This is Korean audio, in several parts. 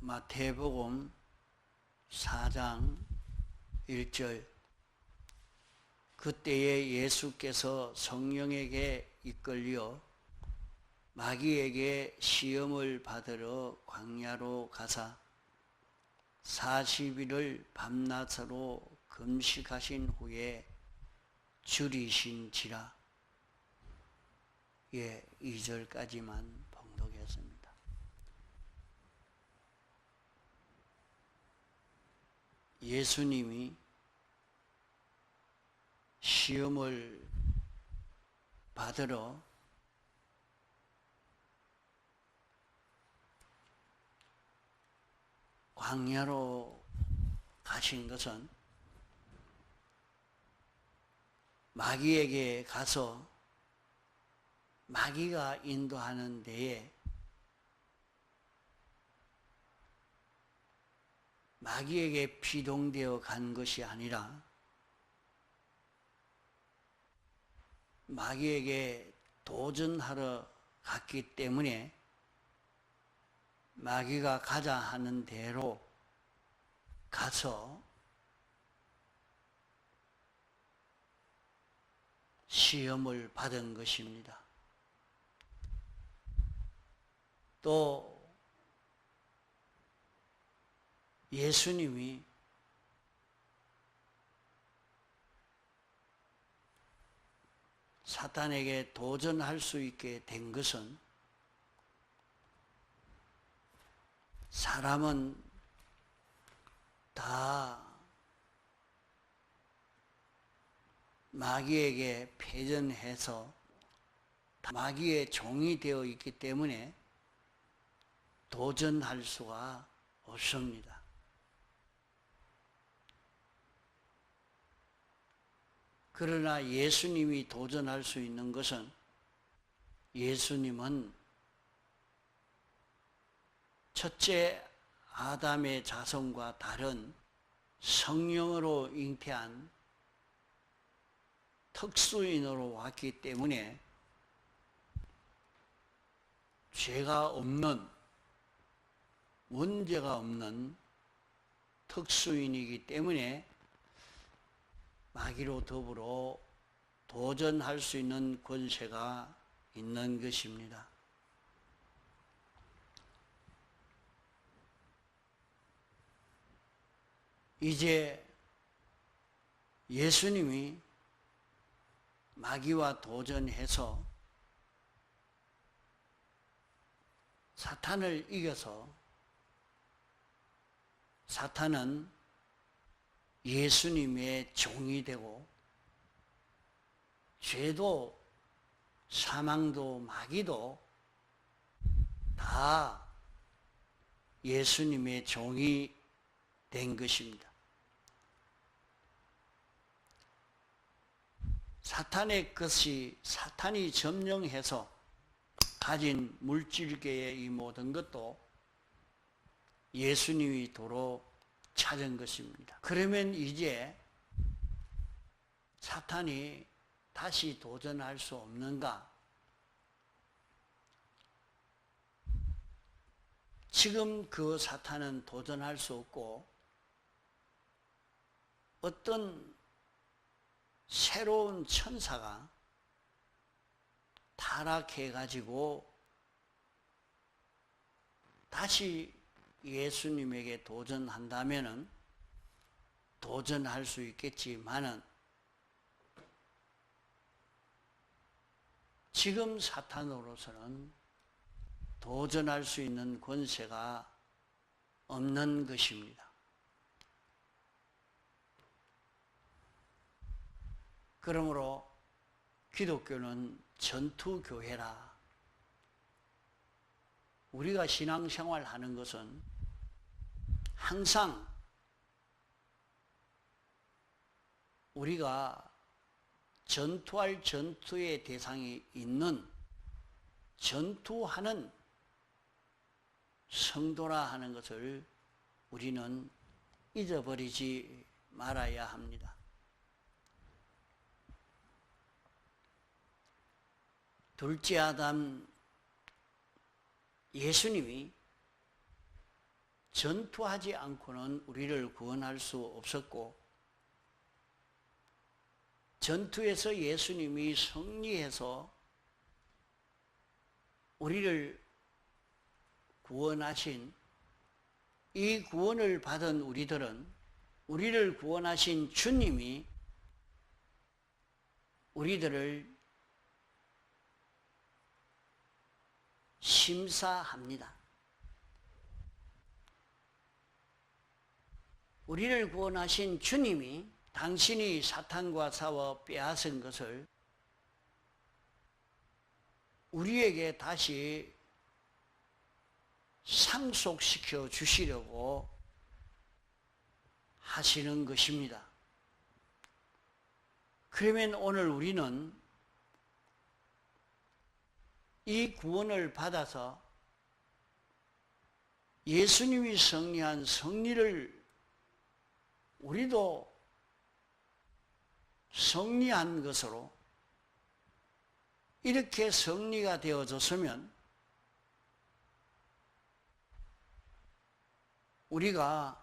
마태복음 4장 1절. 그때에 예수께서 성령에게 이끌려 마귀에게 시험을 받으러 광야로 가사 40일을 밤낮으로 금식하신 후에 줄이신지라. 2절까지만 봉독했습니다. 예수님이 시험을 받으러 광야로 가신 것은 마귀에게 가서 마귀가 인도하는 데에 마귀에게 피동되어 간 것이 아니라 마귀에게 도전하러 갔기 때문에 마귀가 가자 하는 대로 가서 시험을 받은 것입니다. 또 예수님이 사탄에게 도전할 수 있게 된 것은 사람은 다 마귀에게 패전해서 마귀의 종이 되어 있기 때문에 도전할 수가 없습니다. 그러나 예수님이 도전할 수 있는 것은 예수님은 첫째 아담의 자손과 다른 성령으로 잉태한 특수인으로 왔기 때문에 죄가 없는, 문제가 없는 특수인이기 때문에 마귀로 더불어 도전할 수 있는 권세가 있는 것입니다. 이제 예수님이 마귀와 도전해서 사탄을 이겨서 사탄은 예수님의 종이 되고 죄도 사망도 마귀도 다 예수님의 종이 된 것입니다. 사탄의 것이 사탄이 점령해서 가진 물질계의 이 모든 것도 예수님이 도로 찾은 것입니다. 그러면 이제 사탄이 다시 도전할 수 없는가? 지금 그 사탄은 도전할 수 없고 어떤 새로운 천사가 타락해가지고 다시 예수님에게 도전한다면은 도전할 수 있겠지만은 지금 사탄으로서는 도전할 수 있는 권세가 없는 것입니다. 그러므로 기독교는 전투교회라. 우리가 신앙생활 하는 것은 항상 우리가 전투할 전투의 대상이 있는 전투하는 성도라 하는 것을 우리는 잊어버리지 말아야 합니다. 둘째 아담 예수님이 전투하지 않고는 우리를 구원할 수 없었고, 전투에서 예수님이 승리해서 우리를 구원하신, 이 구원을 받은 우리들은 우리를 구원하신 주님이 우리들을 심사합니다. 우리를 구원하신 주님이 당신이 사탄과 싸워 빼앗은 것을 우리에게 다시 상속시켜 주시려고 하시는 것입니다. 그러면 오늘 우리는 이 구원을 받아서 예수님이 승리한 승리를 우리도 승리한 것으로 이렇게 승리가 되어졌으면 우리가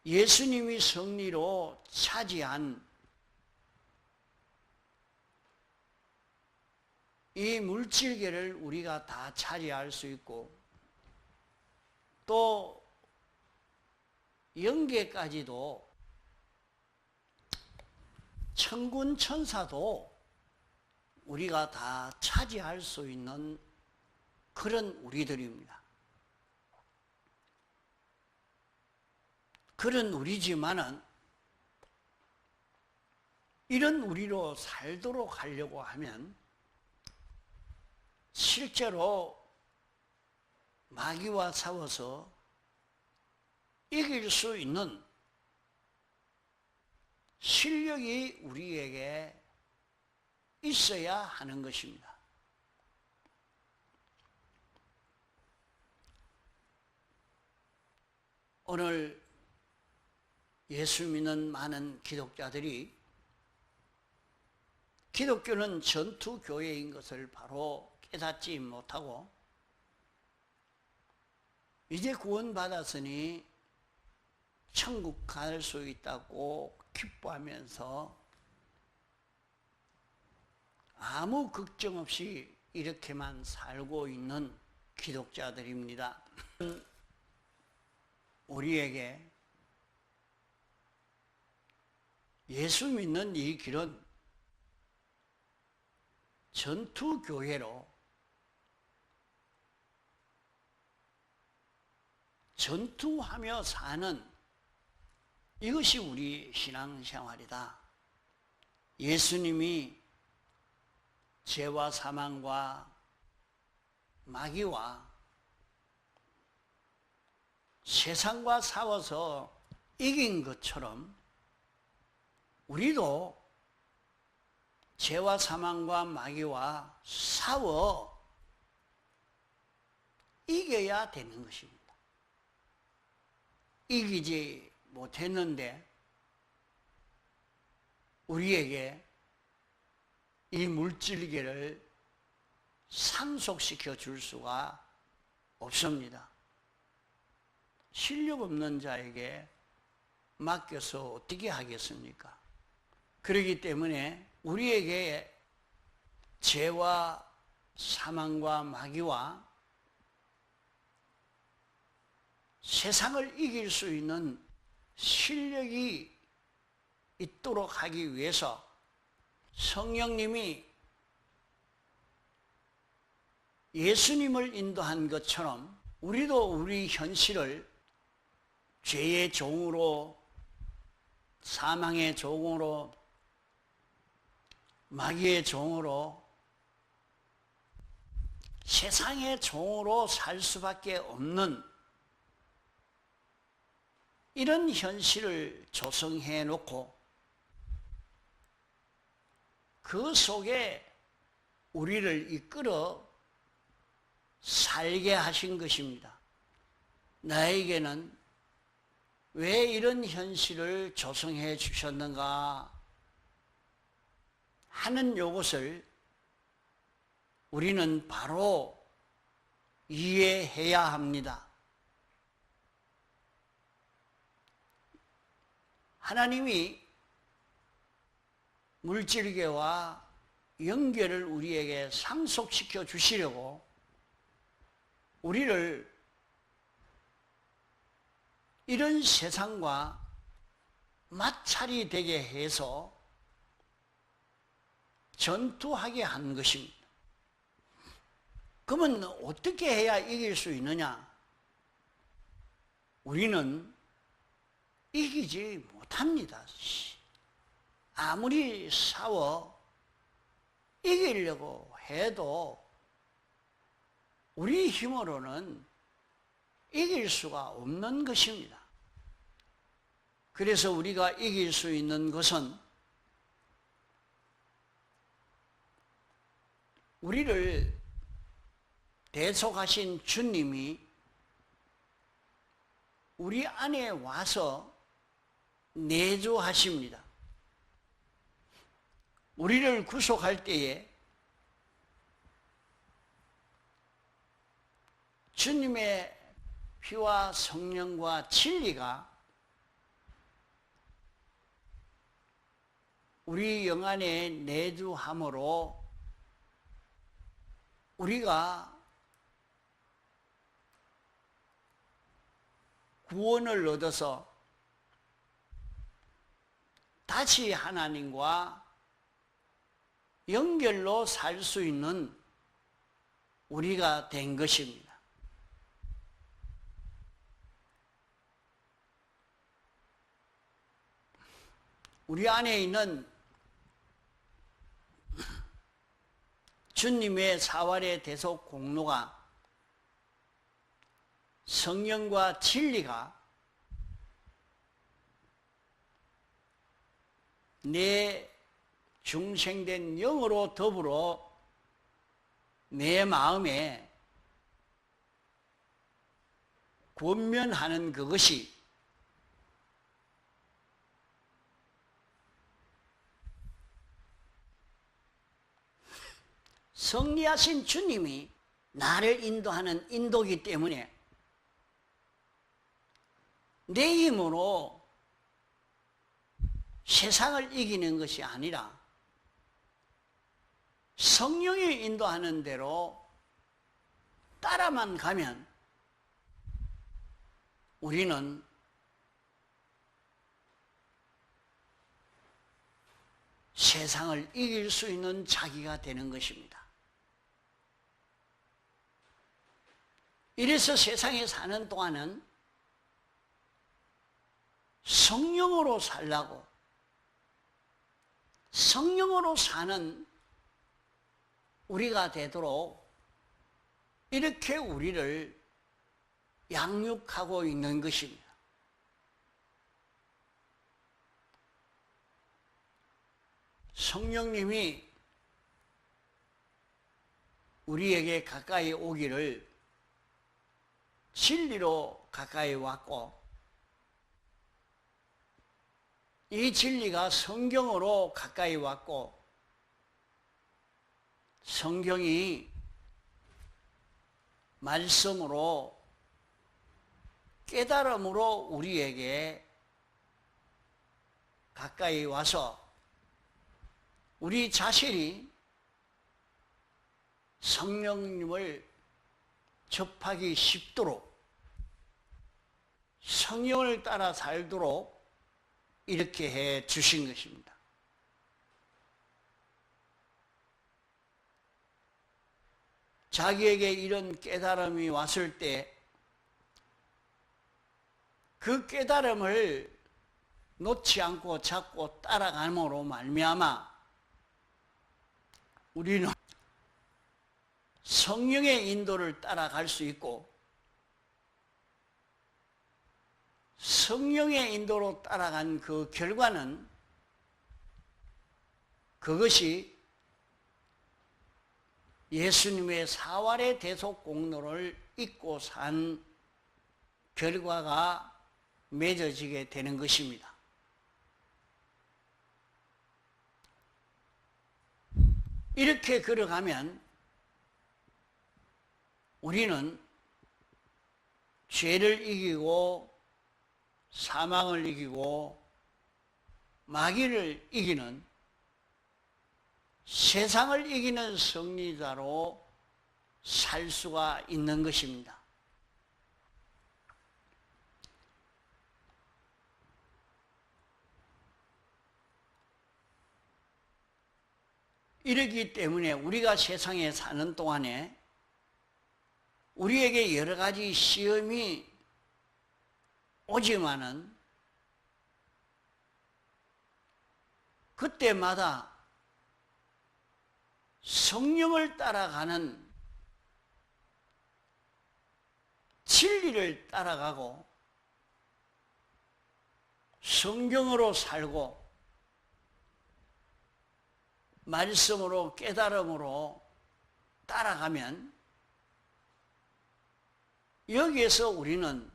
예수님이 승리로 차지한 이 물질계를 우리가 다 차지할 수 있고, 또 영계까지도, 천군 천사도 우리가 다 차지할 수 있는 그런 우리들입니다. 그런 우리지만은 이런 우리로 살도록 하려고 하면 실제로 마귀와 싸워서 이길 수 있는 실력이 우리에게 있어야 하는 것입니다. 오늘 예수 믿는 많은 기독자들이 기독교는 전투교회인 것을 바로 깨닫지 못하고 이제 구원받았으니 천국 갈 수 있다고 기뻐하면서 아무 걱정 없이 이렇게만 살고 있는 기독자들입니다. 우리에게 예수 믿는 이 길은 전투교회로 전투하며 사는 이것이 우리 신앙생활이다. 예수님이 죄와 사망과 마귀와 세상과 싸워서 이긴 것처럼 우리도 죄와 사망과 마귀와 싸워 이겨야 되는 것입니다. 이기지 못했는데 우리에게 이 물질계를 상속시켜 줄 수가 없습니다. 실력 없는 자에게 맡겨서 어떻게 하겠습니까? 그렇기 때문에 우리에게 죄와 사망과 마귀와 세상을 이길 수 있는 실력이 있도록 하기 위해서 성령님이 예수님을 인도한 것처럼 우리도 우리 현실을 죄의 종으로, 사망의 종으로, 마귀의 종으로, 세상의 종으로 살 수밖에 없는 이런 현실을 조성해 놓고 그 속에 우리를 이끌어 살게 하신 것입니다. 나에게는 왜 이런 현실을 조성해 주셨는가 하는 이것을 우리는 바로 이해해야 합니다. 하나님이 물질계와 연결을 우리에게 상속시켜 주시려고 우리를 이런 세상과 마찰이 되게 해서 전투하게 한 것입니다. 그러면 어떻게 해야 이길 수 있느냐? 우리는 이기지 못합니다. 아무리 싸워 이기려고 해도 우리 힘으로는 이길 수가 없는 것입니다. 그래서 우리가 이길 수 있는 것은 우리를 대속하신 주님이 우리 안에 와서 내주하십니다. 우리를 구속할 때에 주님의 피와 성령과 진리가 우리 영 안에 내주함으로 우리가 구원을 얻어서 다시 하나님과 연결로 살 수 있는 우리가 된 것입니다. 우리 안에 있는 주님의 사활의 대속 공로가 성령과 진리가 내 중생된 영으로 더불어 내 마음에 권면하는 그것이 승리하신 주님이 나를 인도하는 인도이기 때문에 내 힘으로 세상을 이기는 것이 아니라 성령이 인도하는 대로 따라만 가면 우리는 세상을 이길 수 있는 자기가 되는 것입니다. 이래서 세상에 사는 동안은 성령으로 살라고, 성령으로 사는 우리가 되도록 이렇게 우리를 양육하고 있는 것입니다. 성령님이 우리에게 가까이 오기를 진리로 가까이 왔고, 이 진리가 성경으로 가까이 왔고, 성경이 말씀으로 깨달음으로 우리에게 가까이 와서 우리 자신이 성령님을 접하기 쉽도록, 성령을 따라 살도록 이렇게 해 주신 것입니다. 자기에게 이런 깨달음이 왔을 때 그 깨달음을 놓지 않고 잡고 따라감으로 말미암아 우리는 성령의 인도를 따라갈 수 있고, 성령의 인도로 따라간 그 결과는 그것이 예수님의 사활의 대속 공로를 잊고 산 결과가 맺어지게 되는 것입니다. 이렇게 걸어가면 우리는 죄를 이기고 사망을 이기고 마귀를 이기는, 세상을 이기는 승리자로 살 수가 있는 것입니다. 이러기 때문에 우리가 세상에 사는 동안에 우리에게 여러 가지 시험이 오지만은 그때마다 성령을 따라가는, 진리를 따라가고 성경으로 살고 말씀으로, 깨달음으로 따라가면 여기에서 우리는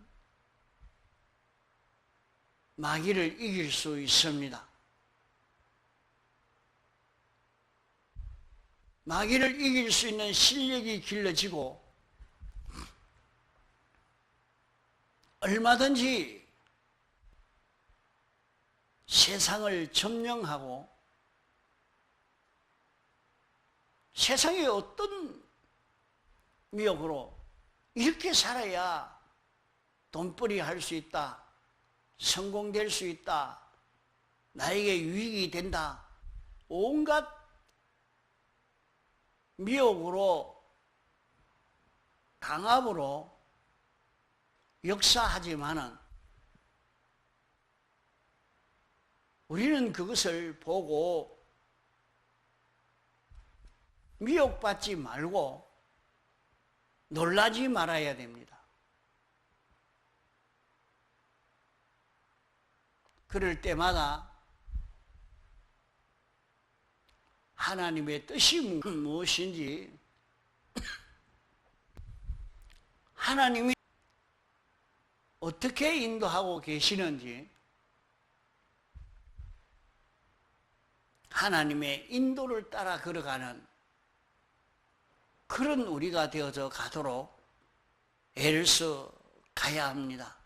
마귀를 이길 수 있습니다. 마귀를 이길 수 있는 실력이 길러지고 얼마든지 세상을 점령하고 세상의 어떤 미혹으로 이렇게 살아야 돈벌이 할 수 있다, 성공될 수 있다, 나에게 유익이 된다, 온갖 미혹으로, 강압으로 역사하지만은 우리는 그것을 보고 미혹받지 말고 놀라지 말아야 됩니다. 그럴 때마다 하나님의 뜻이 무엇인지, 하나님이 어떻게 인도하고 계시는지, 하나님의 인도를 따라 걸어가는 그런 우리가 되어져 가도록 애를 써 가야 합니다.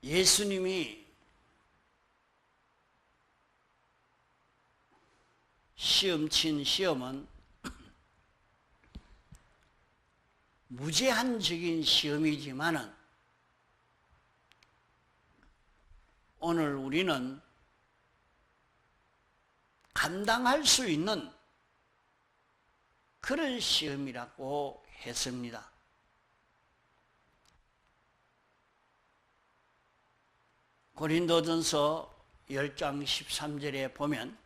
예수님이 시험 친 시험은 무제한적인 시험이지만은 오늘 우리는 감당할 수 있는 그런 시험이라고 했습니다. 고린도전서 10장 13절에 보면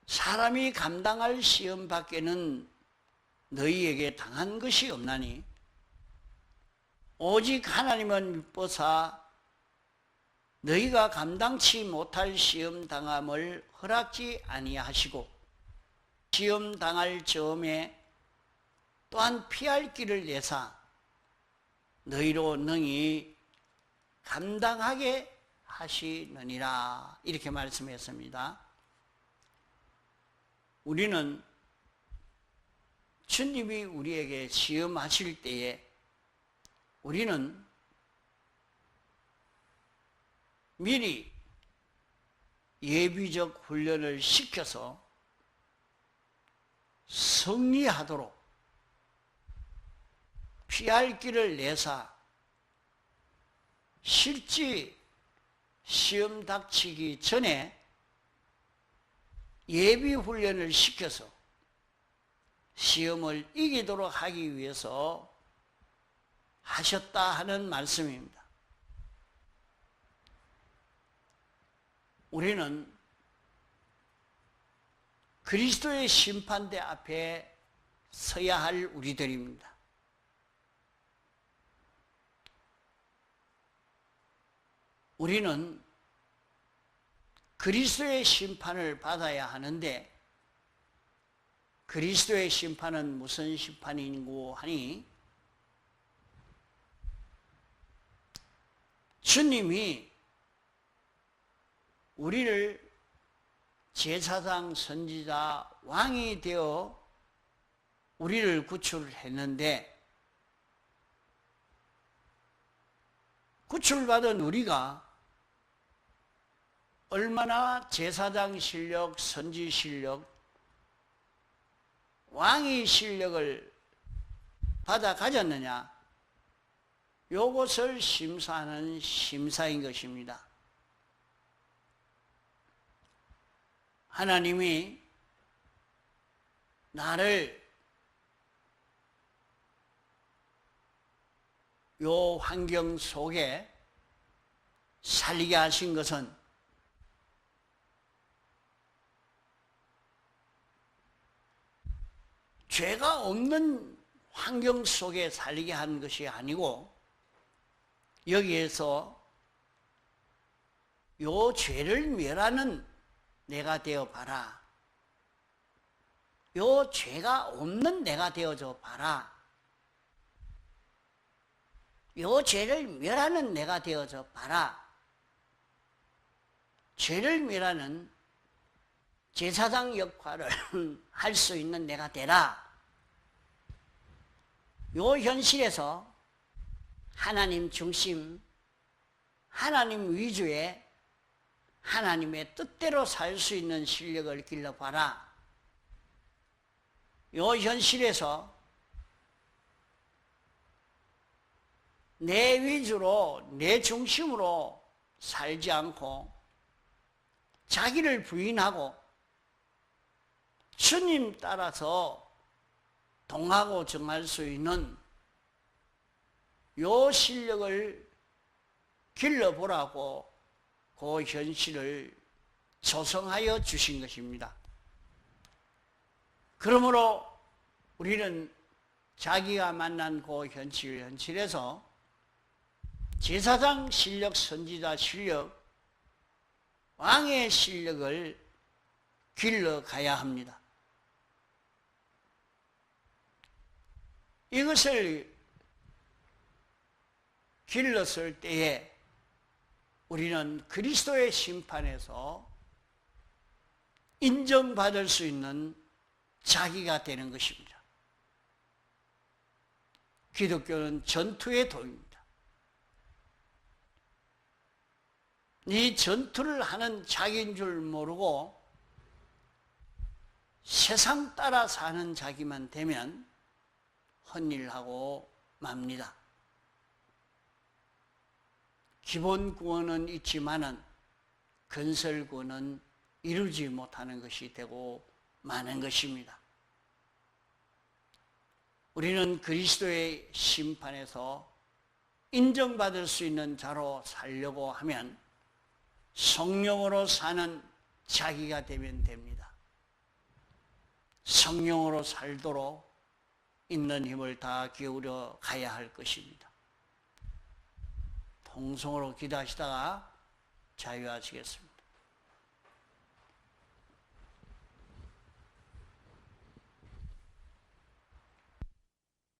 사람이 감당할 시험 밖에는 너희에게 당한 것이 없나니 오직 하나님은 미쁘사 너희가 감당치 못할 시험 당함을 허락지 아니하시고 시험 당할 즈음에 또한 피할 길을 내사 너희로 능히 감당하게 하시느니라, 이렇게 말씀했습니다. 우리는 주님이 우리에게 시험하실 때에 우리는 미리 예비적 훈련을 시켜서 승리하도록 피할 길을 내사 실제 시험 닥치기 전에 예비 훈련을 시켜서 시험을 이기도록 하기 위해서 하셨다 하는 말씀입니다. 우리는 그리스도의 심판대 앞에 서야 할 우리들입니다. 우리는 그리스도의 심판을 받아야 하는데 그리스도의 심판은 무슨 심판이고 하니 주님이 우리를 제사장, 선지자, 왕이 되어 우리를 구출했는데, 구출받은 우리가 얼마나 제사장 실력, 선지 실력, 왕의 실력을 받아 가졌느냐, 요것을 심사하는 심사인 것입니다. 하나님이 나를 요 환경 속에 살게 하신 것은 죄가 없는 환경 속에 살게 한 것이 아니고, 여기에서 요 죄를 멸하는 내가 되어 봐라, 요 죄가 없는 내가 되어져 봐라, 요 죄를 멸하는 내가 되어져 봐라, 죄를 멸하는 제사장 역할을 할 수 있는 내가 되라. 요 현실에서 하나님 중심, 하나님 위주의 하나님의 뜻대로 살 수 있는 실력을 길러봐라. 요 현실에서 내 위주로, 내 중심으로 살지 않고 자기를 부인하고 주님 따라서 동하고 정할 수 있는 요 실력을 길러보라고 그 현실을 조성하여 주신 것입니다. 그러므로 우리는 자기가 만난 그 현실에서 제사장 실력, 선지자 실력, 왕의 실력을 길러가야 합니다. 이것을 길렀을 때에 우리는 그리스도의 심판에서 인정받을 수 있는 자기가 되는 것입니다. 기독교는 전투의 도입니다. 이 전투를 하는 자기인 줄 모르고 세상 따라 사는 자기만 되면 헛일하고 맙니다. 기본 구원은 있지만은 건설 구원은 이루지 못하는 것이 되고 마는 것입니다. 우리는 그리스도의 심판에서 인정받을 수 있는 자로 살려고 하면 성령으로 사는 자기가 되면 됩니다. 성령으로 살도록 있는 힘을 다 기울여 가야 할 것입니다. 통성으로 기도하시다가 자유하시겠습니다.